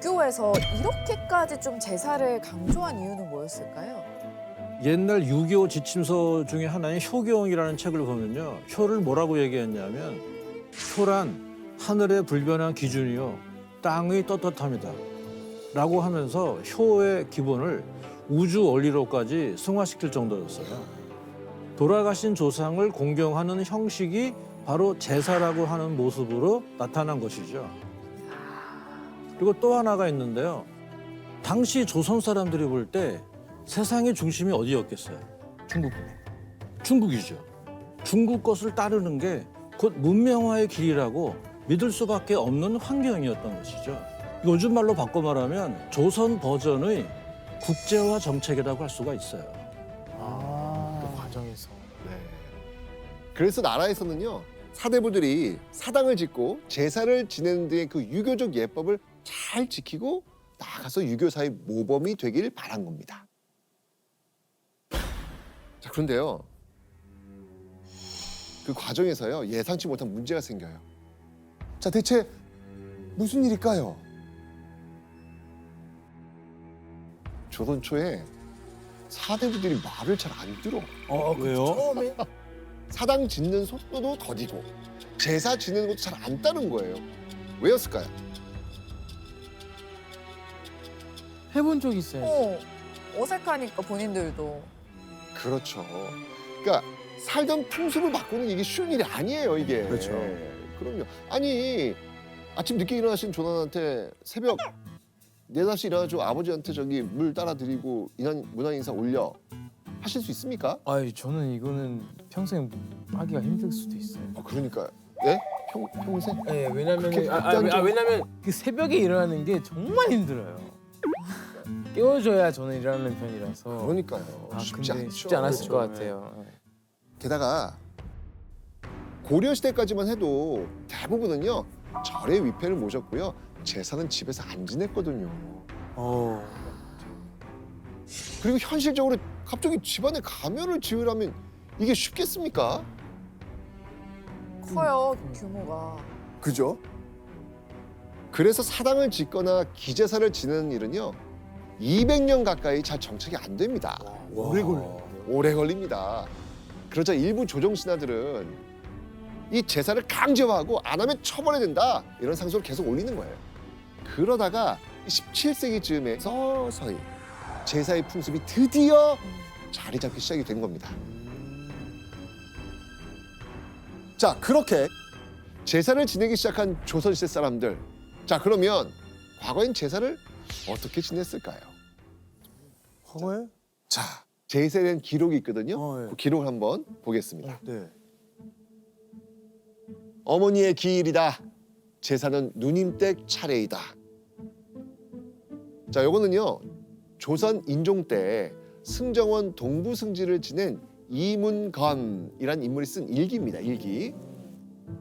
유교에서 이렇게까지 좀 제사를 강조한 이유는 뭐였을까요? 옛날 유교 지침서 중에 하나인 효경이라는 책을 보면요. 효를 뭐라고 얘기했냐면 효란 하늘의 불변한 기준이요. 땅의 떳떳함이다. 라고 하면서 효의 기본을 우주 원리로까지 승화시킬 정도였어요. 돌아가신 조상을 공경하는 형식이 바로 제사라고 하는 모습으로 나타난 것이죠. 그리고 또 하나가 있는데요. 당시 조선 사람들이 볼 때 세상의 중심이 어디였겠어요? 중국이죠. 중국 것을 따르는 게 곧 문명화의 길이라고 믿을 수밖에 없는 환경이었던 것이죠. 요즘 말로 바꿔 말하면 조선 버전의 국제화 정책이라고 할 수가 있어요. 그 과정에서. 네. 그래서 나라에서는요 사대부들이 사당을 짓고 제사를 지내는 등의 그 유교적 예법을 잘 지키고 나아가서 유교사의 모범이 되길 바란 겁니다. 자 그런데요 그 과정에서요 예상치 못한 문제가 생겨요. 자 대체 무슨 일일까요? 조선 초에 사대부들이 말을 잘 안 들어. 왜요? 처음에 사당 짓는 속도도 더디고 제사 지내는 것도 잘 안 따른 거예요. 왜였을까요? 해본 적 있어요. 어색하니까 본인들도. 그렇죠. 그러니까 살던 풍습을 바꾸는 이게 쉬운 일이 아니에요, 이게. 그렇죠. 그럼요. 아니 아침 늦게 일어나신 조난한테 새벽 4-5시 일어나가지고 아버지한테 저기 물 따라 드리고 문안 인사 올려 하실 수 있습니까? 아니 저는 이거는 평생 하기가 힘들 수도 있어요. 그러니까 예? 평생? 네, 왜냐면 그렇게 극단적으로- 왜냐면 그 새벽에 일어나는 게 정말 힘들어요. 깨워줘야 저는 일어나는 편이라서. 그러니까요. 쉽지 근데 않죠. 쉽지 않았을 그렇죠. 것 같아요. 게다가 고려 시대까지만 해도 대부분은요 절의 위패를 모셨고요 제사는 집에서 안 지냈거든요. 그리고 현실적으로 갑자기 집안에 가면을 지으라면 이게 쉽겠습니까? 커요, 규모가. 그죠? 그래서 사당을 짓거나 기제사를 지내는 일은요 200년 가까이 잘 정착이 안 됩니다. 오래 걸립니다. 그러자 일부 조정 신하들은 이 제사를 강제화하고 안 하면 처벌해야 된다 이런 상소를 계속 올리는 거예요. 그러다가 17세기쯤에 서서히 제사의 풍습이 드디어 자리 잡기 시작이 된 겁니다. 자 그렇게 제사를 지내기 시작한 조선시대 사람들, 자 그러면 과거엔 제사를 어떻게 지냈을까요? 과거에? 자 제사에 대한 기록이 있거든요. 예. 그 기록을 한번 보겠습니다. 네. 어머니의 기일이다. 제사는 누님댁 차례이다. 자, 요거는요. 조선 인종 때 승정원 동부승지를 지낸 이문건이란 인물이 쓴 일기입니다. 일기.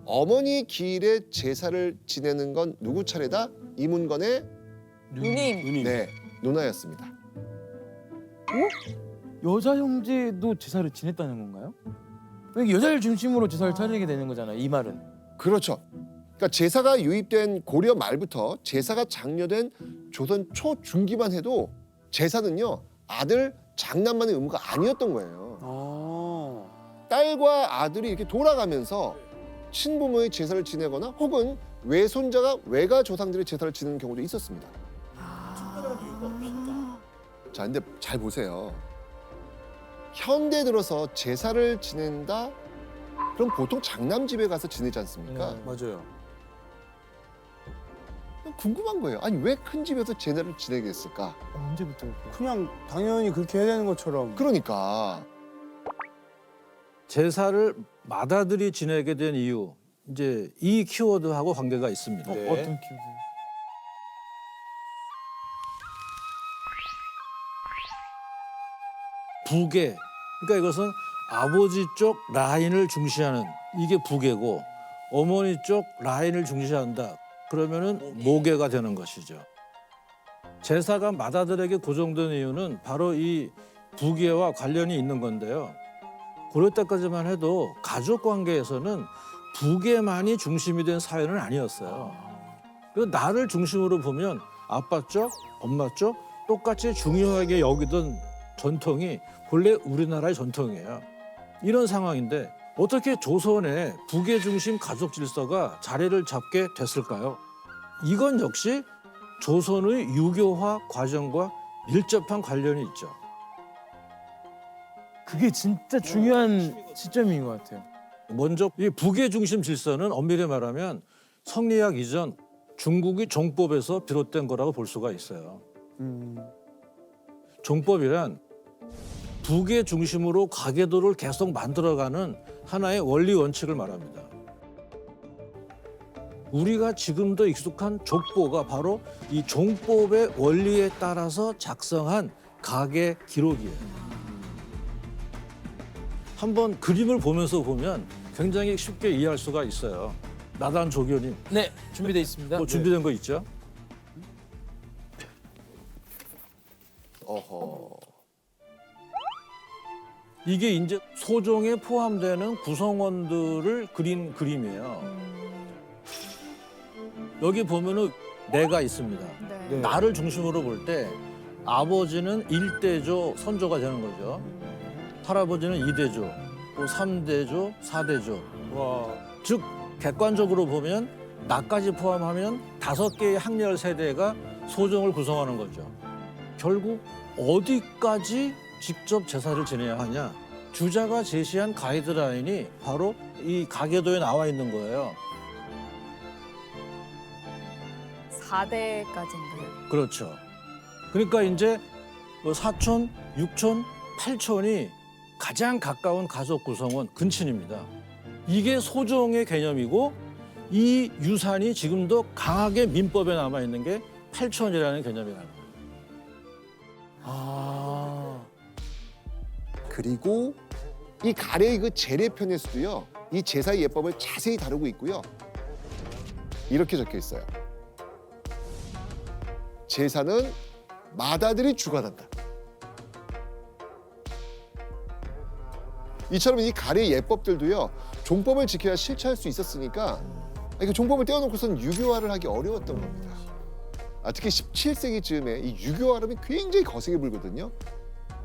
어머니 기일에 제사를 지내는 건 누구 차례다? 이문건의 누님. 네, 누나였습니다. 여자 형제도 제사를 지냈다는 건가요? 왜 여자를 중심으로 제사를 차리게 되는 거잖아요. 이 말은. 그렇죠. 그러니까 제사가 유입된 고려 말부터 제사가 장려된 조선 초중기만 해도 제사는요 아들 장남만의 의무가 아니었던 거예요. 딸과 아들이 이렇게 돌아가면서 친부모의 제사를 지내거나 혹은 외손자가 외가 조상들의 제사를 지내는 경우도 있었습니다. 자, 근데 잘 보세요. 현대 들어서 제사를 지낸다? 그럼 보통 장남 집에 가서 지내지 않습니까? 맞아요. 궁금한 거예요. 아니 왜 큰 집에서 제사를 지내겠을까? 언제부터 이렇게? 그냥 당연히 그렇게 해야 되는 것처럼. 그러니까 제사를 맏아들이 지내게 된 이유, 이제 이 키워드하고 관계가 있습니다. 네. 어떤 키워드? 부계. 그러니까 이것은 아버지 쪽 라인을 중시하는 이게 부계고 어머니 쪽 라인을 중시한다. 그러면은 모계가 되는 것이죠. 제사가 맏아들에게 고정된 이유는 바로 이 부계와 관련이 있는 건데요. 고려 때까지만 해도 가족 관계에서는 부계만이 중심이 된 사회는 아니었어요. 그리고 나를 중심으로 보면 아빠 쪽, 엄마 쪽 똑같이 중요하게 여기던 전통이 본래 우리나라의 전통이에요. 이런 상황인데 어떻게 조선의 부계 중심 가족 질서가 자리를 잡게 됐을까요? 이건 역시 조선의 유교화 과정과 밀접한 관련이 있죠. 그게 진짜 중요한 시점인 것 같아요. 먼저 이 부계 중심 질서는 엄밀히 말하면 성리학 이전 중국의 종법에서 비롯된 거라고 볼 수가 있어요. 종법이란 부계 중심으로 가계도를 계속 만들어가는 하나의 원리 원칙을 말합니다. 우리가 지금도 익숙한 족보가 바로 이 종법의 원리에 따라서 작성한 가계 기록이에요. 한번 그림을 보면서 보면 굉장히 쉽게 이해할 수가 있어요. 나단 조교님, 네, 준비돼 있습니다. 뭐 준비된 거 있죠? 어허. 이게 이제 소종에 포함되는 구성원들을 그린 그림이에요. 여기 보면은 내가 있습니다. 네. 나를 중심으로 볼 때 아버지는 1대조 선조가 되는 거죠. 할아버지는 2대조, 또 3대조, 4대조. 즉 객관적으로 보면 나까지 포함하면 5개의 학렬 세대가 소종을 구성하는 거죠. 결국 어디까지 직접 제사를 지내야 하냐? 주자가 제시한 가이드라인이 바로 이 가계도에 나와 있는 거예요. 4대까지인가요? 그렇죠. 그러니까 이제 뭐 사촌, 육촌, 팔촌이 가장 가까운 가족 구성원 근친입니다. 이게 소종의 개념이고 이 유산이 지금도 강하게 민법에 남아 있는 게 팔촌이라는 개념이라는 거예요. 아, 그리고 이 가래의 그 제례편에서도요. 이 제사의 예법을 자세히 다루고 있고요. 이렇게 적혀 있어요. 제사는 맏아들이 주관한다. 이처럼 이 가래의 예법들도요. 종법을 지켜야 실천할 수 있었으니까 그 종법을 떼어놓고선 유교화를 하기 어려웠던 겁니다. 특히 17세기쯤에 이 유교화름이 굉장히 거세게 불거든요.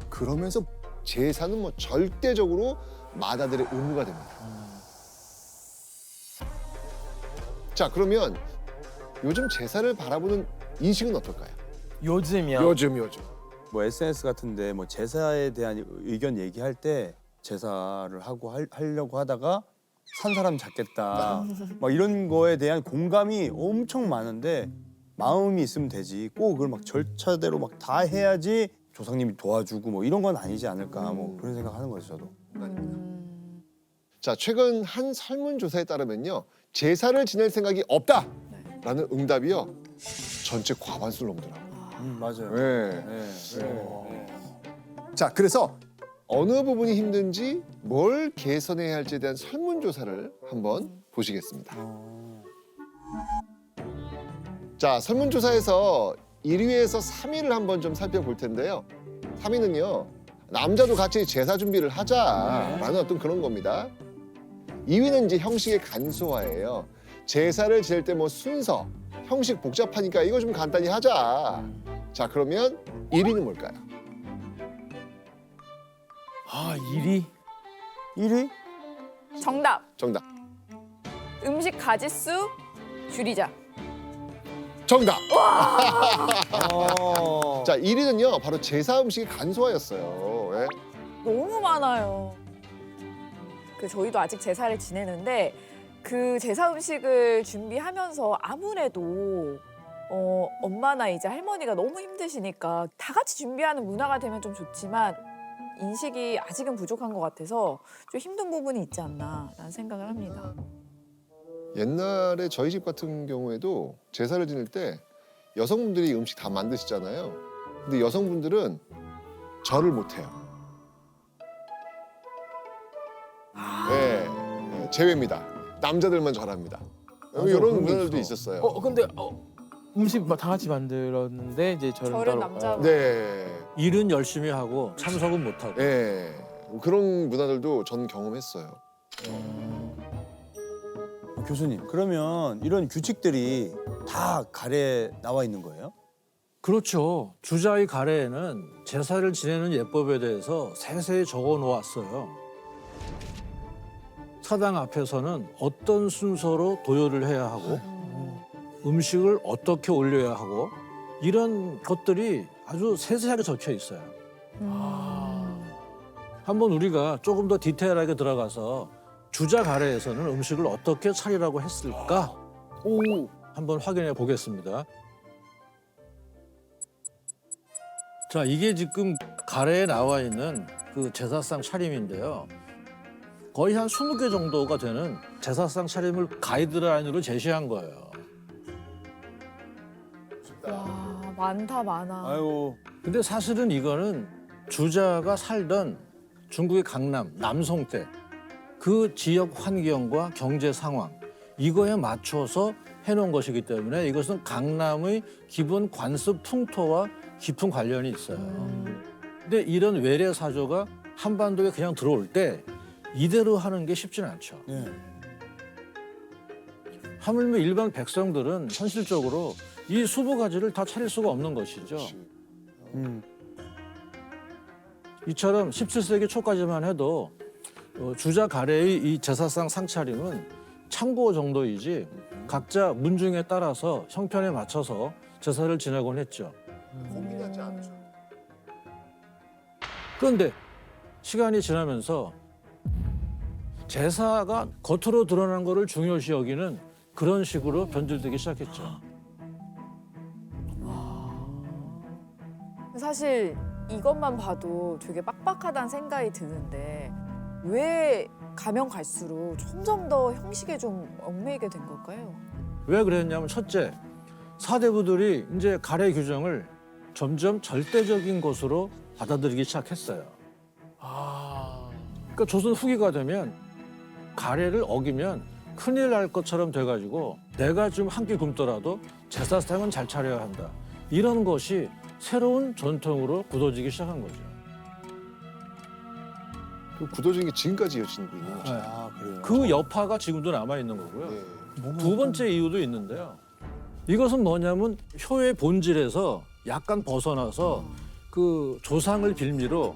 그러면서 제사는 뭐 절대적으로 맏아들의 의무가 됩니다. 자, 그러면 요즘 제사를 바라보는 인식은 어떨까요? 요즘이요. 요즘. 뭐 SNS 같은데 뭐 제사에 대한 의견 얘기할 때 제사를 하고 하려고 하다가 산 사람 잡겠다 막 이런 거에 대한 공감이 엄청 많은데 마음이 있으면 되지 꼭 그걸 막 절차대로 막 다 해야지 조상님이 도와주고 뭐 이런 건 아니지 않을까 뭐 그런 생각하는 거죠 저도. 자, 최근 한 설문조사에 따르면요. 제사를 지낼 생각이 없다라는 응답이요. 전체 과반수를 넘더라고요. 맞아요. 네. 네. 자, 그래서 어느 부분이 힘든지 뭘 개선해야 할지에 대한 설문조사를 한번 보시겠습니다. 자, 설문조사에서 1위에서 3위를 한번 좀 살펴볼 텐데요. 3위는요. 남자도 같이 제사 준비를 하자라는 어떤 그런 겁니다. 2위는 이제 형식의 간소화예요. 제사를 지낼 때 뭐 순서, 형식 복잡하니까 이거 좀 간단히 하자. 자, 그러면 1위는 뭘까요? 아, 1위? 1위? 정답. 정답. 음식 가짓수 줄이자. 정답. 어. 자, 1위는요. 바로 제사 음식의 간소화였어요. 예? 너무 많아요. 저희도 아직 제사를 지내는데 그 제사 음식을 준비하면서 아무래도 엄마나 이제 할머니가 너무 힘드시니까 다 같이 준비하는 문화가 되면 좀 좋지만 인식이 아직은 부족한 것 같아서 좀 힘든 부분이 있지 않나라는 생각을 합니다. 옛날에 저희 집 같은 경우에도 제사를 지낼 때 여성분들이 음식 다 만드시잖아요. 근데 여성분들은 절을 못 해요. 네, 제외입니다. 남자들만 절합니다. 이런 그런 게 문화들도 있어. 있었어요. 근데 음식 다 같이 만들었는데 이제 저는 절은 따로. 남자. 네, 일은 열심히 하고 참석은 못 하고. 네, 그런 문화들도 전 경험했어요. 교수님 그러면 이런 규칙들이 다 가래에 나와 있는 거예요? 그렇죠. 주자의 가래에는 제사를 지내는 예법에 대해서 세세히 적어 놓았어요. 사당 앞에서는 어떤 순서로 도열을 해야 하고 음식을 어떻게 올려야 하고 이런 것들이 아주 세세하게 적혀 있어요. 한번 우리가 조금 더 디테일하게 들어가서 주자 가래에서는 음식을 어떻게 차리라고 했을까? 한번 확인해 보겠습니다. 자, 이게 지금 가래에 나와 있는 그 제사상 차림인데요. 거의 한 20개 정도가 되는 제사상 차림을 가이드라인으로 제시한 거예요. 와, 많다 많아. 아이고. 근데 사실은 이거는 주자가 살던 중국의 강남, 남송 때 그 지역 환경과 경제 상황 이거에 맞춰서 해놓은 것이기 때문에 이것은 강남의 기본 관습 풍토와 깊은 관련이 있어요. 근데 이런 외래 사조가 한반도에 그냥 들어올 때 이대로 하는 게 쉽지는 않죠. 네. 하물며 일반 백성들은 현실적으로 이 20가지를 다 차릴 수가 없는 것이죠. 이처럼 17세기 초까지만 해도 주자 가래의 이 제사상 상차림은 참고 정도이지 각자 문중에 따라서 형편에 맞춰서 제사를 지내곤 했죠. 고민하지 않죠. 그런데 시간이 지나면서 제사가 겉으로 드러난 거를 중요시 여기는 그런 식으로 변질되기 시작했죠. 사실 이것만 봐도 되게 빡빡하다는 생각이 드는데 왜 가면 갈수록 점점 더 형식에 좀 얽매이게 된 걸까요? 왜 그랬냐면 첫째, 사대부들이 이제 가래 규정을 점점 절대적인 것으로 받아들이기 시작했어요. 그러니까 조선 후기가 되면 가래를 어기면 큰일 날 것처럼 돼가지고 내가 좀 한 끼 굶더라도 제사상은 잘 차려야 한다. 이런 것이 새로운 전통으로 굳어지기 시작한 거죠. 그 굳어진 게 지금까지 이어지고 있는 거죠. 아, 그래요. 그 여파가 지금도 남아 있는 거고요. 네. 두 번째 이유도 있는데요. 이것은 뭐냐면 효의 본질에서 약간 벗어나서 그 조상을 빌미로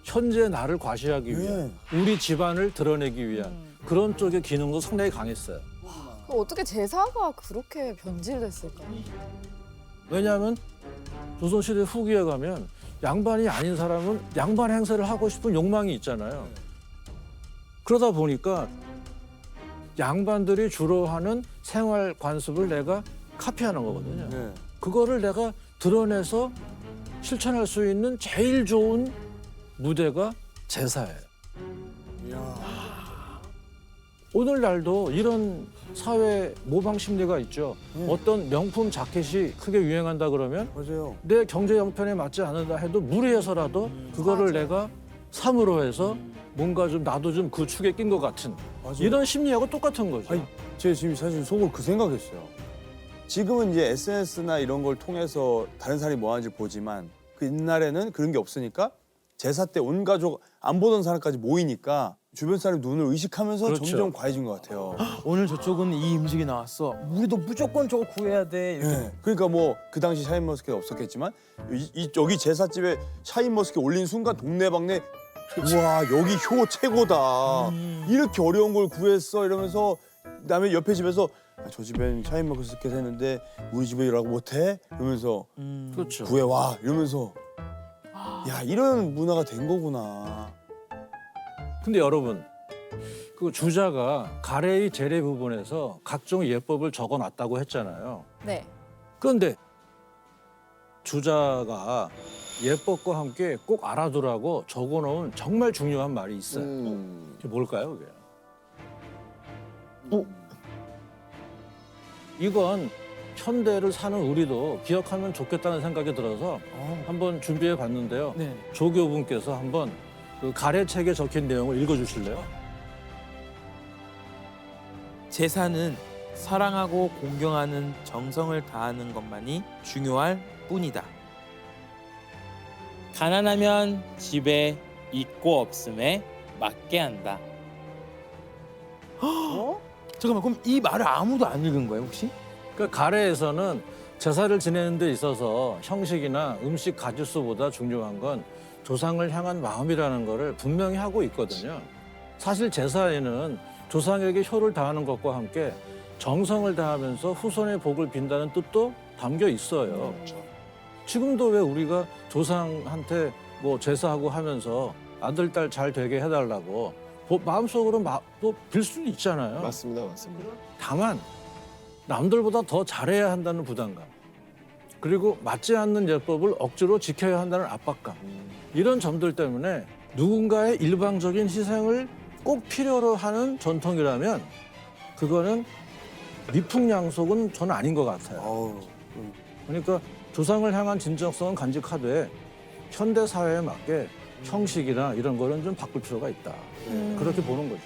현재 나를 과시하기 위한 우리 집안을 드러내기 위한 그런 쪽의 기능도 상당히 강했어요. 어떻게 제사가 그렇게 변질됐을까요? 왜냐하면 조선시대 후기에 가면 양반이 아닌 사람은 양반 행세를 하고 싶은 욕망이 있잖아요. 그러다 보니까 양반들이 주로 하는 생활 관습을 내가 카피하는 거거든요. 네. 그거를 내가 드러내서 실천할 수 있는 제일 좋은 무대가 제사예요. 오늘날도 이런 사회 모방 심리가 있죠. 어떤 명품 자켓이 크게 유행한다 그러면 맞아요. 내 경제 형편에 맞지 않는다 해도 무리해서라도 그거를 내가 삼으로 해서 뭔가 좀 나도 좀 그 축에 낀 것 같은 맞아요. 이런 심리하고 똑같은 거죠. 아니, 제가 지금 사실 속으로 그 생각했어요. 지금은 이제 SNS나 이런 걸 통해서 다른 사람이 뭐 하는지 보지만 그 옛날에는 그런 게 없으니까 제사 때 온 가족 안 보던 사람까지 모이니까 주변 사람 눈을 의식하면서 그렇죠. 점점 과해진 것 같아요. 오늘 저쪽은 이 음식이 나왔어. 우리도 무조건 저거 구해야 돼. 이렇게. 네. 그러니까 뭐 그 당시 샤인머스켓 없었겠지만 여기 제사집에 샤인머스켓 올린 순간 동네방네 우와 여기 효 최고다. 이렇게 어려운 걸 구했어 이러면서 그다음에 옆에 집에서 저 집엔 샤인머스켓 했는데 우리 집에 일하고 못해? 이러면서 그렇죠. 구해와 이러면서 야 이런 문화가 된 거구나. 근데 여러분, 그 주자가 가래의 재래 부분에서 각종 예법을 적어놨다고 했잖아요. 네. 그런데 주자가 예법과 함께 꼭 알아두라고 적어놓은 정말 중요한 말이 있어요. 그게 뭘까요, 그게? 이건 현대를 사는 우리도 기억하면 좋겠다는 생각이 들어서 한번 준비해 봤는데요. 네. 조교분께서 한번 그 가래책에 적힌 내용을 읽어주실래요? 제사는 사랑하고 공경하는 정성을 다하는 것만이 중요할 뿐이다. 가난하면 집에 있고 없음에 맞게 한다. 잠깐만 그럼 이 말을 아무도 안 읽은 거예요 혹시? 그 가래에서는 제사를 지내는 데 있어서 형식이나 음식 가짓수보다 중요한 건 조상을 향한 마음이라는 거를 분명히 하고 있거든요. 사실 제사에는 조상에게 효를 다하는 것과 함께 정성을 다하면서 후손의 복을 빈다는 뜻도 담겨 있어요. 지금도 왜 우리가 조상한테 뭐 제사하고 하면서 아들, 딸 잘 되게 해달라고 마음속으로 빌 수는 있잖아요. 맞습니다, 맞습니다. 다만 남들보다 더 잘해야 한다는 부담감, 그리고 맞지 않는 예법을 억지로 지켜야 한다는 압박감, 이런 점들 때문에 누군가의 일방적인 희생을 꼭 필요로 하는 전통이라면 그거는 미풍양속은 저는 아닌 것 같아요. 그러니까 조상을 향한 진정성은 간직하되 현대 사회에 맞게 형식이나 이런 거는 좀 바꿀 필요가 있다. 그렇게 보는 거죠.